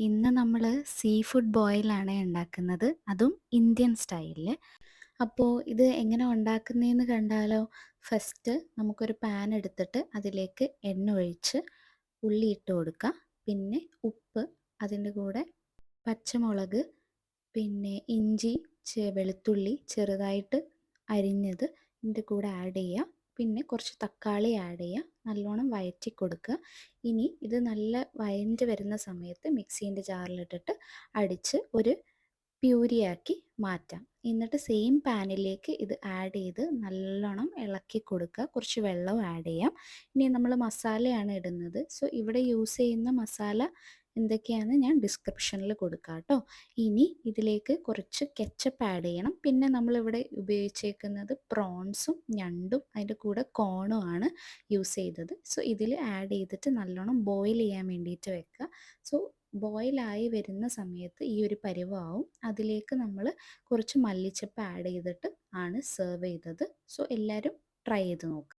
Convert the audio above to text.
ഇന്ന് നമ്മൾ sea food ബോയിലാണ് ഉണ്ടാക്കുന്നത്. അതും ഇന്ത്യൻ സ്റ്റൈലിൽ. അപ്പോൾ ഇത് എങ്ങനെ ഉണ്ടാക്കുന്നതെന്ന് കണ്ടാലോ? ഫസ്റ്റ് നമുക്കൊരു പാൻ എടുത്തിട്ട് അതിലേക്ക് എണ്ണ ഒഴിച്ച് ഉള്ളി ഇട്ട് കൊടുക്കുക. പിന്നെ ഉപ്പ്, അതിൻ്റെ കൂടെ പച്ചമുളക്, പിന്നെ ഇഞ്ചി, വെളുത്തുള്ളി ചെറുതായിട്ട് അരിഞ്ഞത് ഇതിൻ്റെ കൂടെ ആഡ് ചെയ്യുക. പിന്നെ കുറച്ച് തക്കാളി ആഡ് ചെയ്യുക. നല്ലോണം വഴറ്റി കൊടുക്കുക. ഇനി ഇത് നല്ല വഴണ്ട് വരുന്ന സമയത്ത് മിക്സീൻ്റെ ജാറിലിട്ടിട്ട് അടിച്ച് ഒരു പ്യൂരിയാക്കി മാറ്റാം. എന്നിട്ട് സെയിം പാനിലേക്ക് ഇത് ആഡ് ചെയ്ത് നല്ലോണം ഇളക്കി കൊടുക്കുക. കുറച്ച് വെള്ളവും ആഡ് ചെയ്യാം. ഇനി നമ്മൾ മസാലയാണ് ഇടുന്നത്. സോ ഇവിടെ യൂസ് ചെയ്യുന്ന മസാല എന്തൊക്കെയാണെന്ന് ഞാൻ ഡിസ്ക്രിപ്ഷനിൽ കൊടുക്കാം കേട്ടോ. ഇനി ഇതിലേക്ക് കുറച്ച് കെച്ചപ്പ് ആഡ് ചെയ്യണം. പിന്നെ നമ്മളിവിടെ ഉപയോഗിച്ചേക്കുന്നത് പ്രോൺസും ഞണ്ടും അതിൻ്റെ കൂടെ കോണും ആണ് യൂസ് ചെയ്തത്. സോ ഇതിൽ ആഡ് ചെയ്തിട്ട് നല്ലോണം ബോയിൽ ചെയ്യാൻ വേണ്ടിയിട്ട് വെക്കുക. സോ ബോയിലായി വരുന്ന സമയത്ത് ഈ ഒരു പരുവമാവും. അതിലേക്ക് നമ്മൾ കുറച്ച് മല്ലിച്ചപ്പ് ആഡ് ചെയ്തിട്ട് ആണ് സെർവ് ചെയ്തത്. സോ എല്ലാവരും ട്രൈ ചെയ്ത് നോക്കുക.